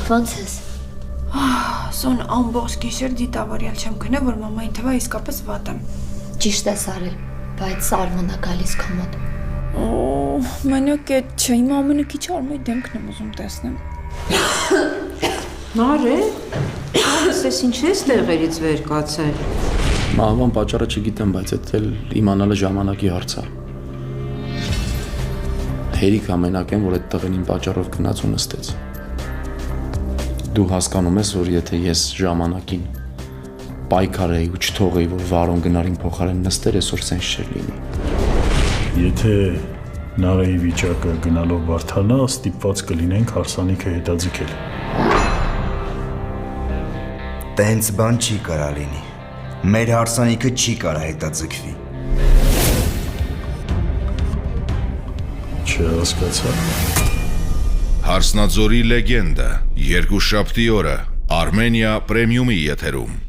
Ոնց ես։ Սոն ամբողջ գիշեր դիտավորյալ չեմ քնը, որ մամային թվա իսկապես վատ եմ։ Ճիշտ ես արել, բայց Արմոնն է գալիս քո մոտ։ Մենակ էդ չէ, իմ ամենը քիչ Արմայի դեմքն եմ ուզում տեսնեմ։ Նարե, ես ինչ ես տեղերից վեր կացել։ Մահվան պատճառը չգիտեմ, բայց էդ էլ իմանալը ժամանակի հարց է։ Հերիք ամենակ եմ, որ այդ տղեն իմ պատճառով գնաց ու նստեց։ Դու հասկանում ես, որ եթե ես ժամանակին պայքարեի ու չթողեի, որ Վարոն գնար իմ փոխարեն նստեր, այսօր սենց չէր լինի։ Եթե Նարեի վիճակը գնալով բարդանա, ստիպված կլինենք հարսանիքը հետաձգել։ Տենց բան չի կարա լինի։ Մեր հարսանիքը չի կարա հետաձգվի։ Չհասկացա։ Հարսնաձորի լեգենդը երկուշաբթի օրը Armenia Premium-ի եթերում